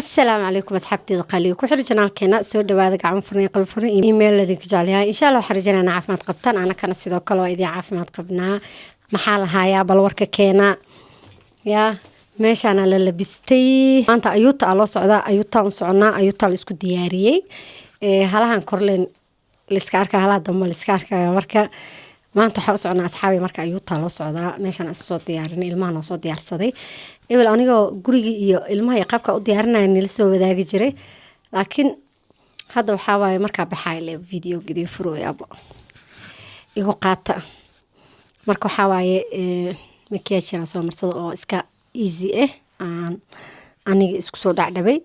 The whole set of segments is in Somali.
السلام عليكم أصحابتي القليل كحر جنالكينا سو دواada gacan furnay qal furnay email ladinka jeclahay insha Allah waxaan rajaynaynaa caafimaad qabtaan ana kana sidoo kale waa idin caafimaad qabnaa maxaa la hayaa bal warka keena ya meeshana la labistay maanta ayuuta loo socdaa ayuuta u soconaa ayuuta la isku diyaariyay halahan korleen liska arka halaha dambe liska arka marka maanta waxa u soconaa asxaabi marka ayuuta loo socdaa meeshana soo diyaarinay ilmaha noo soo diyaarsaday ebil anigoo guriga iyo ilmaha iyo qabka u diyaarinayay nila soo wadaagi jiray laakiin hadda waxa waaye marka baxay le video gidi furoyaba igu qaata marka waxa waaye makiyaasha soo marsado oo iska easy aan aniga isku soo dhacdhabay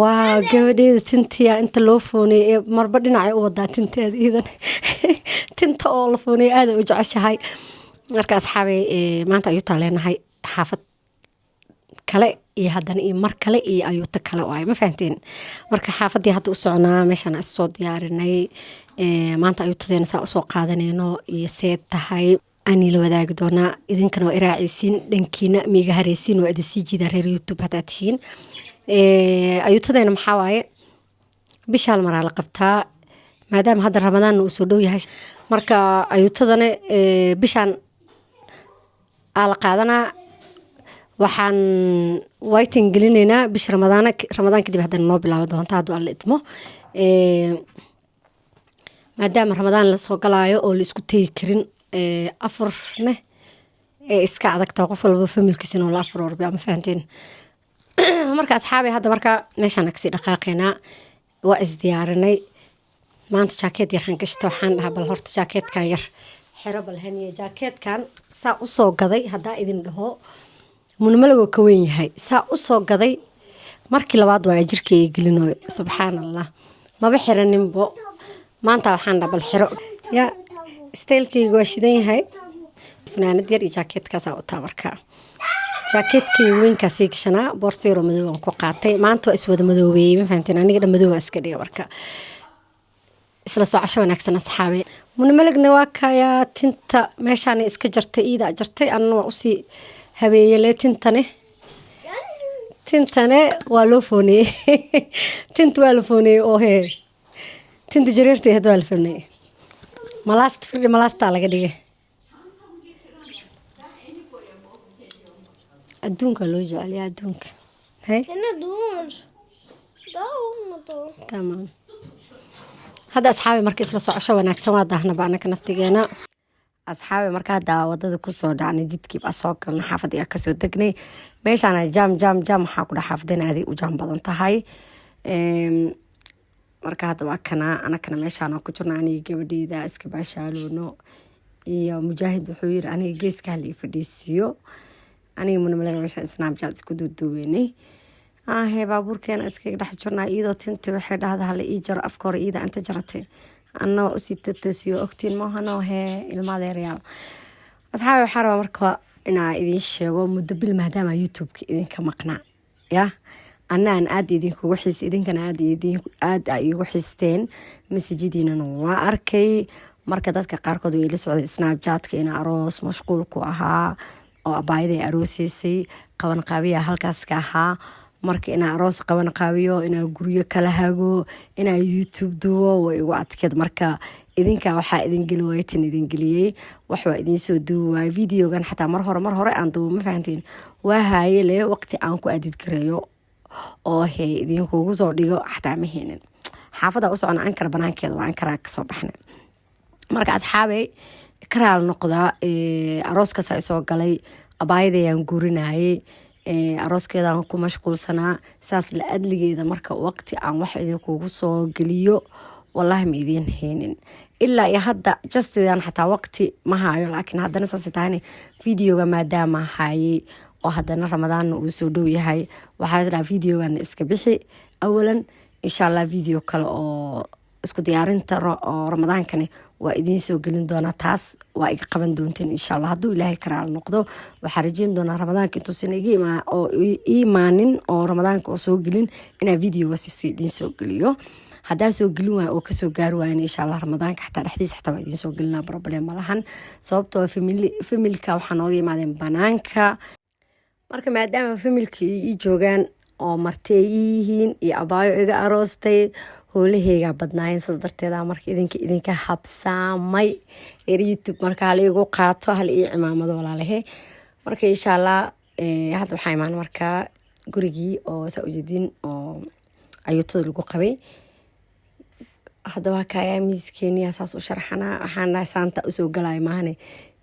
waa gabadheeda tintiya inta loo foonay marba dhinacay u wadaa tinteeda iidan tinta oo la foonay aad u jeceshahay marka asxaabay maanta ayuu taaleenahay xaafad kale iyo haddana iyo mar kale iyo ayuuta kale oo ay ma fahanteen marka xaafadii hadda u soconaa meeshan aan soo diyaarinay maanta ayuutadeena saa u soo qaadanayno iyo seed tahay ani la wadaagi doonaa idinkana waa iraacaysiin dhankiina miiga hareysiin waa idin sii jiida reer YouTube hadaa tihiin ayuutadeena maxaa waaye bishaal maraa la qabtaa maadaama hadda ramadaanna uu soo dhow yahay marka ayuutadana bishaan ala qaadanaa waxaan waiting gelinaynaa bish ramadaan kadib haddana noo bilaabo doonta hadduu alla idmo maadaama ramadaan la soo galaayo oo la isku tegi karin afarne iska adagtaa qof walba familkiisina oo la afar orbi ama fahanteen marka asxaabay hadda marka meeshaan kasii dhaqaaqaynaa waa isdiyaarinay maanta jaakeed yar han gashta waxaan dhahaa bal horta jaakeedkan yar xero bal haniye jaakeedkan saa u soo gaday hadaa idin dhaho munmalagoo ka weyn yahay saa u soo gaday markii labaad waa jirkeyga gelinoy subxaanallah maba xiraninbo maanta waxaan dhahaa bal xero ya staylkeyga waa shidan yahay fanaanad yar iyo jaakeedkaasaa utaa markaa jaakeedkii weynkaasii gashanaa boorseero madow aan ku qaatay maanta waa iswada madoobeeyey ma fahanteen aniga dhan madow waa iska dhiga marka isla socosho wanaagsan asxaabi munmalagna waa kayaa tinta meeshaan iska jartay iida jartay anna waa usii habeeyay tintane waa loo fooniyey tinta waa la fooniyey oo hee tinta jareertay hadda waa la fooniyey malaasta laga dhigay adduunka loo jeceliyaa adduunka hey tamam hadda asxaabi marka isla socosho wanaagsan waa daahnaba anaka naftigeena asxaabi marka hadda wadada kusoo dhacnay jidkii baa soo galnay xaafadii aan kasoo degnay meeshaana jaam waxaa ku dhex xaafadeen aaday u jaam badan tahay marka hadda waa anakana meeshaan ku jirna aniga gabadheeda iska baashaaloono iyo mujaahid wuxuu yiri aniga geeska hal ii fadhiisiyo aniga munamalaga meeshaan snapchat isku duuduubeynay baabuurkeena iskaga dhex jirnaa iyadoo tinti waxay dhahdaa hala ii jaro afka hore iida inta jaratay anna waa usii totoosiyo ogtiin maahanoo ilmaadeerayaal asxaabi waxaa rabaa marka inaa idiin sheego muddo bil maadaama youtubeka idinka maqnaa ya anna aan aad idinkugu xiis idinkana aad iigu xiisteen masajadiinana waa arkay marka dadka qaarkood way la socday snapchatka ina aroos mashquul ku ahaa oo abaayaday arooseysay qaban qaabiya halkaas ka ahaa marka inaa aroos qaban qaabiyo inaa guryo kala hago inaa YouTube duwo way igu adkeed marka idinka waxaa idin geli waytin idin geliyay wax waa idin soo duway videogan xataa mar hore aan duwo ma fahanteen waa haayele waqti aan ku adid gareeyo oo idinkugu soo dhigo xataa ma heenin xaafada u socona ankara banaankeeda waa ankara ka soo baxnay marka asxaabay karaal noqdaa arooskaas ay soo galay abaayadayaan guurinayay arooskeedaan ku mashquulsanaa saas la adligeeda marka waqti aan wax idinkugu soo geliyo wallahi ma idin haynin ilaa iyo hadda justidan xataa waqti ma hayo laakiin haddana saas tahay videoga maadaama hayay oo haddana ramadaanna uu soo dhow yahay waxaa la videogan iska bixi awalan insha Allah video kale oo isku diyaarinta oo ramadaankani waa idiin soo gelin doonaa taas waa iga qaban doonteen insha Allah hadduu ilaahay karaal noqdo waxaa rajayn doonaa ramadaanka intuusan imaanin oo ramadaanka oo soo gelin inaa videogaas idiin soo geliyo haddaa soo gelin waay oo kasoo gaari waayan insha Allah ramadaanka xataa dhexdiisa xataa waa idiin soo gelinaa problem ma lahan sababtoo familka waxaa nooga imaadeen banaanka marka maadaama familkii ii joogaan oo martay ii yihiin iyo abaayo iga aroostay howlaheygaa badnaayeen saas darteeda marka idinka habsaamay youtube marka hal igu qaato hal ii cimaamado walaalahe marka insha allah hadda waxaa imaan markaa gurigii oo saa ujeedin oo ayuutada lagu qabay haddaba kaayaa miiskeeniya saas u sharxanaa waxaan dhahay saanta usoo galaya maahane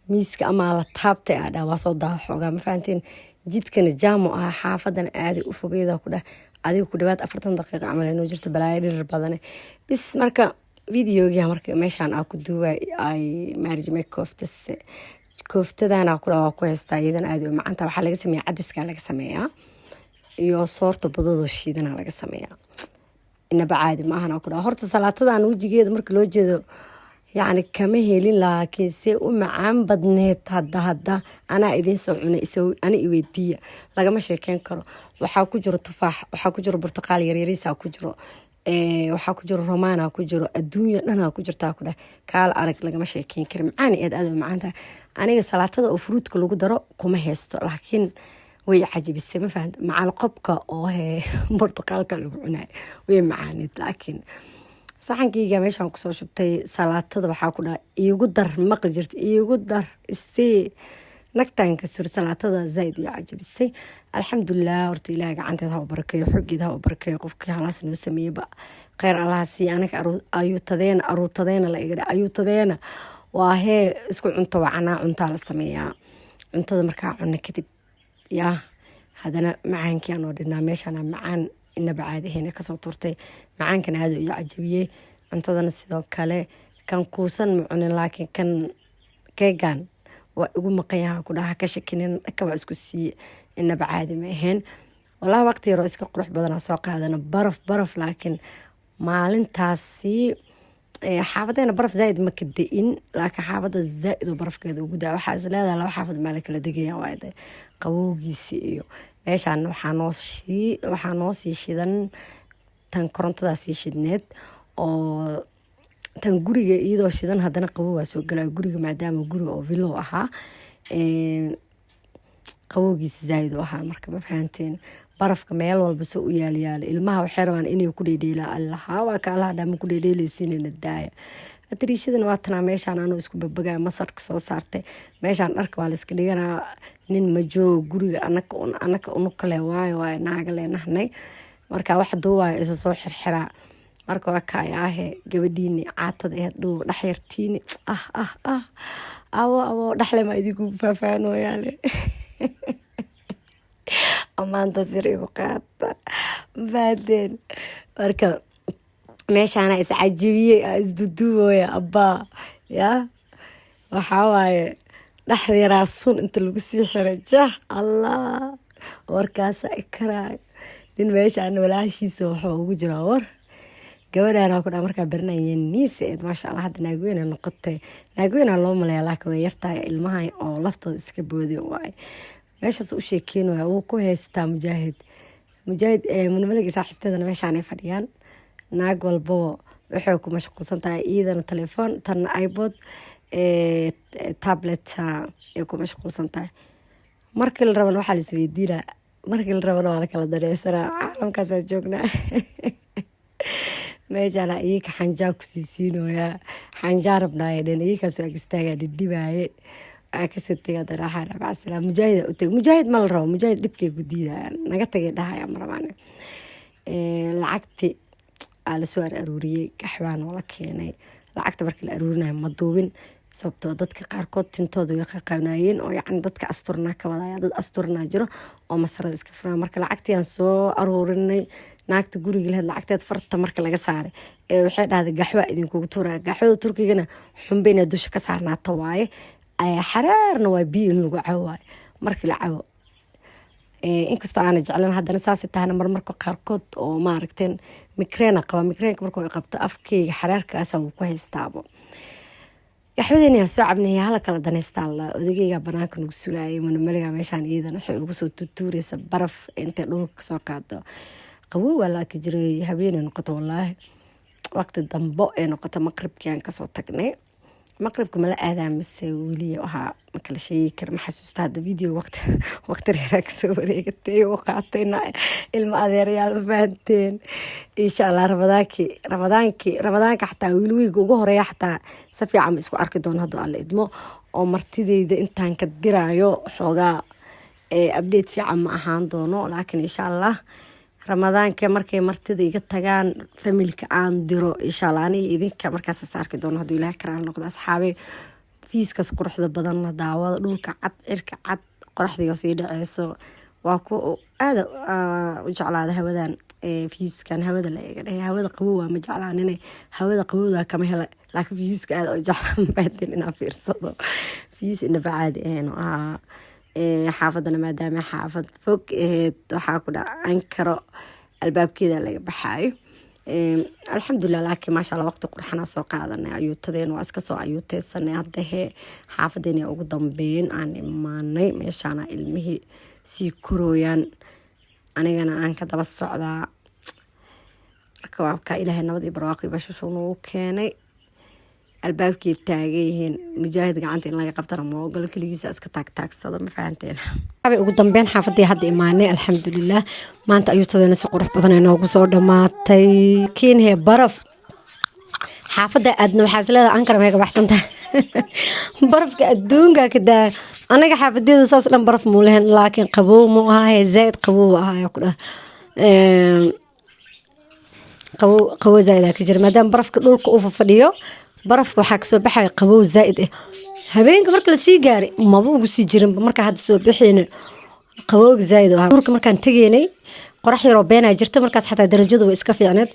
miiska amaa la taabtay aa dhaa waa soo daa xoogaa ma fahanteen jidkana jaamo ah xaafadana aaday u fogeeda ku dhah adiga ku dhawaad 40 daqiiqo camal inoo jirto balaayo dhirir badane bis marka videogia marka meeshaan aa ku duubay ay maarjimay kooftadana ku dhawa ku heystaa iyadan aad u macanta waxaa laga sameeyaa cadiska laga sameeyaa iyo soorta badado shiidana laga sameeyaa inaba caadi maahan ku dhawa horta salaatadan wajigeeda marka loo jeedo يعني كما هيلين لكن سي معان بدنيت هدا أنا إذن سوعنا أنا إيدية لقى ما شيء كان كرو وحاو كجرو تفاح وحاو كجرو برتقال يريريسا كجرو وحاو كجرو رومانا كجرو الدنيا لنا كجرو تاكو ده كال أرك لقى ما شيء كان كرم عاني أد معانتا أنا صلاة هذا وفروت كله قدروا كما هيستو لكن وي عجيب السما فهمت مع القبكة أو هي برتقال كله عناي وي معاند لكن saxankayga meeshaan kusoo shubtay salaatada waxaa ku dhaha iigu dar maqli jirta iigu dar isii nagtaanka sur salaatada zaaid iyo cajabisay alxamdulilah horta ilaahay gacanteed ha u barakeeyo xoggeeda ha u barakeeyo qofkii halaas noo sameeyeyba kheyr allaha sii anaga aruutadeena la iga dha ayuutadeena waa hee isku cunto wacanaa cuntaa la sameeyaa cuntada markaa cunno kadib yaa haddana macaankii aan oo dhinaa meeshaana macaan inaba caadaheyna kasoo turtay macaankan aada iyo cajabiyey cuntadana sidoo kale kan kuusan ma cunin laakiin kan keegan waa igu maqan yaha ku dhaha ka shakinin dhakabaa isku siiye inaba caadi ma ahayn walahi waqti yaroo iska qurux badana soo qaadana baraf laakiin maalintaasi xaafadeena baraf zaaid ma ka da-in laakiin xaafada zaaid oo barafkeeda ugu daa waxaa is leedahay laba xaafad maala kala degaya waade qabowgiisi iyo meeshaan waxaa noo sii shidan tan korontadaa sii shidneed oo tan guriga iyadoo shidan haddana qabow waa soo galaa guriga maadaama guri oo villow ahaa qabowgiisa zaaid u ahaa marka ma fahanteen barafka meel walba soo u yaalayaala ilmaha waxay rabaan inay ku dheedheelaa allaha waa ka allaha dhaama ku dheedheelaysiinayna daaya atriishadana waa tanaa meeshaan anuu isku babagaya masarka soo saartay meeshaan dharka waa la iska dhiganaa nin majoo guriga anaka unukale waayo naaga leenahnay marka wax duuwaayo isa soo xirxiraa marka waa kaayaahe gabadhiini caatada aheed dhuuba dhaxyartiini awo dhaxle ma idinku faafaanooyaale amaanta sir igu qaata mafaadeen marka meeshaana iscajibiyey isduduubooya abbaa yaa waxaa waaye dhaxda yaraa sun inta lagu sii xiray jah allah warkaasa ikaraayo nin meeshaan walaashiisa waxaa ugu jiraa war gabadhaana ku dhaa markaa baranaya niiseed maasha allah hadda naagweyna noqotay naagweyna loo maleeya laakiin way yartahay ilmaha oo laftooda iska boodi waaye meeshaas u sheekeynaya wuu ku haystaa mujaahid munimaliga saaxiibteedana meeshaanay fadhiyaan naag walbaba waxay ku mashquulsan tahay iyadana telefoon tanna ibod tablet ay ku mashquulsan tahay markii la rabana waxaa la isweydiinaa markii la rabana waa la kala daneysanaa caalamkaasaa joognaa meeshaana iyaka xanjaa ku siisiinoyaa xanjaa rabnaaye dhen iyakaas waa istaagaa dhidhibaaye kasoo tegaa daraaxaa rabacasala mujaahid u teg mujaahid ma la rabo mujaahid dhibkay ku diidaya naga tagay dhahaya ma rabaan lacagti aa lasoo aruuriyey gaxwaan oo la keenay lacagta markii la aruurinayo ma duubin sababtoo dadka qaarkood tintooda way qaqabanayeen oo yacni dadka asturnaa ka wadaya dad asturnaa jiro oo masarada iska furaa marka lacagtii aan soo aruurinay naagta guriga lahayd lacagteed farta marka laga saaray waxay dhahday gaxwaa idinkugu tuuraya gaxwada turkigana xunba inaa dusha ka saarnaata waaye xaraarna waa biyo in lagu cawo waayo markii la cawo inkastoo aana jeclan haddana saasay tahana marmarka qaarkood oo maaragteen migrena qaba migreenka markuu qabto afkeyga xaraarkaasa wuu ku haystaabo gaxwadeena soo cabnaya hala kala daneystaa la odageyga banaanka nagu sugaayay munamaliga meeshaan iyadan waxay ugu soo tutuuraysa baraf intay dhulka kasoo qaado qabow waa laaki jiray habeenay noqoto wallaahi waqti dambo ee noqoto maqribkii aan kasoo tagnay maqribka mala aadaa mise weli waxaa makala sheegi kara ma xasuusta hadda video waqti reeraa kasoo wareegatay oo qaatayna ilma adeerayaal ma fahanteen insha allah ramadaanka xataa wiilwiiga ugu horeeya xataa si fiican ma isku arki doono hadduu alla idmo oo martidayda intaan ka diraayo xoogaa update fiican ma ahaan doono laakiin insha allah ramadaanka markay martida iga tagaan familka aan diro insha allah aniga idinka markaas arki doono hadduu ilaahay karaal noqdo asxaabe fiiskas quruxda badan la daawado dhulka cad cirka cad qoraxdiga sii dhaceyso waa ku aad u jeclaada hawadan fiiskan hawada la eega dhahay hawada qabow waa ma jeclaan inay hawada qabowda kama hela laakiin fiiska aad u jeclaan baatin inaan fiirsado fiis inaba caadi ahayn xaafadana maadaama xaafad fog aheyd waxaa ku dhacan karo albaabkeeda laga baxaayo alxamdulilah laakiin maasha allah waqti qurxanaa soo qaadanay ayuutadeena waa iska soo ayuuteysanay haddahee xaafadeena ugu dambeyn aan imaanay meeshaana ilmihii sii korooyaan anigana aan ka daba socdaa marka waabka ilaahay nabad iyo barwaaqi bashashuu nagu keenay albaabkii taagan yihiin mujaahid gacanta in laga qabtana ma ogolo keligiisa iska taagtaagsado ma fahanteen ugu dambeyn xaafadii hadda imaanay alxamdulilah maanta ayuutadeena si qurux badan inoogu soo dhammaatay kiinhee baraf xaafadda aadna waxaa isleedaha ankara meega baxsantahay barafka adduunka ka daa anaga xaafadeeda saas dhan baraf muu lehen laakiin qabow mu ahaaye zaaid qabow ahaayaa ku dhah qabow zaaid aa ka jira maadaama barafka dhulka uu fadhiyo barafka waxaa kasoo baxaya qabow zaaid ah habeenka marka lasii gaaray maba ugu sii jirinba markaa hadda soo baxeyna qabowga zaaid ah duurka markaan tegeynay qorax yaroo beenaa jirta markaas xataa darajadu way iska fiicneed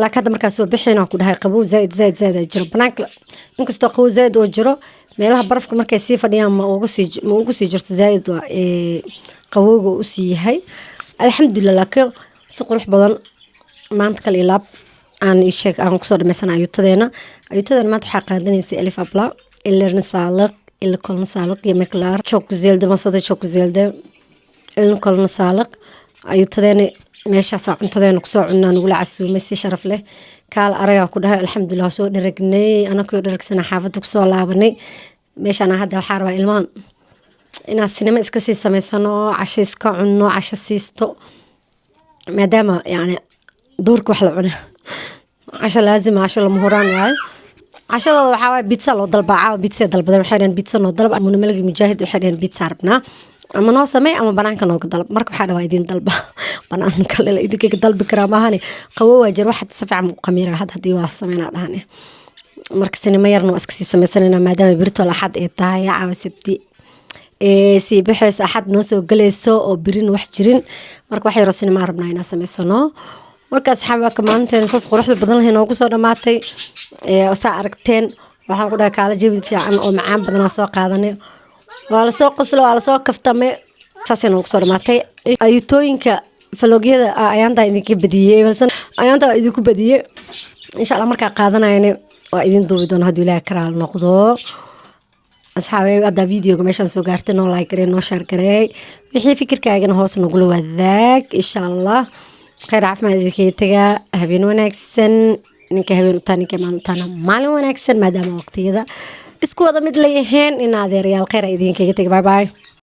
laakiin hadda markaa soo baxeyna ku dhahay qabow zaaid aa jiro banaanka inkastoo qabow zaaid oo jiro meelaha barafka markay sii fadhiyaan ma ugu sii jirto zaaid waa qabowga u sii yahay alxamdulilah laakiin si qurux badan maanta kale ilaab aan sheeg aan kusoo dhameysana ayuutadeena maanta waxaa qaadanaysay alif abla ilerna saaliq ila kolna saaliq iyo meklar chokuzeelde masada chokuzeelde ila kolna saaliq ayuutadeena meeshaas cuntadeena kusoo cunaa nagula casuumay si sharaf leh kaal aragaa ku dhahay alxamdulilah soo dharagnay anakoo dharagsana xaafadda kusoo laabanay meeshaan hadda waxaa rabaa ilmahan inaan sinimo iska sii samaysano casho iska cunno casho siisto maadaama yani duurka wax la cuna casho laazima casho lama huraan waayo cashadooda waxaa waay bitsa loo dalbaa bitsa dalbadan waxay dhaheen bitsa noo dalba amuna malagi mujaahid waxay dhaheen bitsa rabnaa ama noo sameey ama banaanka nooga dalb marka waxaa dhawaa idin dalba banaanka lela idinkaga dalbi karaa maahane qabow waa jir waxaad si fiican u qamiira haddii waa sameynaa dhahane marka sinimo yarna waa iska sii samaysanayna maadaama birtol axad ay tahay caawa sabti sii baxaysa axad noo soo galayso oo birin wax jirin marka wax yaroo sinima rabnaa inaan samaysano markaas xabaaka maalinteena saas quruxda badan lahay noogu soo dhammaatay saa aragteen waxaan ku dhahay kaala jawi fiican oo macaan badanaa soo qaadanay waa lasoo qoslo waa lasoo kaftame saasay noogu soo dhammaatay ayuutooyinka faloogyada ayaantaa idinka badiyey ayaantaa idinku badiyey insha allah markaa qaadanayana waa idin duubi doona hadduu ilaahay karaal noqdo asxaabe haddaa videoga meeshaan soo gaartay noo like garey noo share garey wixii fikirkaagana hoos nagula wadaag insha allah khayr caafimaad idinkaga tagaa habeen wanaagsan ninka habeen utaa ninka maalin utaana maalin wanaagsan maadaama waqtiyada isku wada mid la yahayn in adeerayaal khayr idinkaga taga bye bye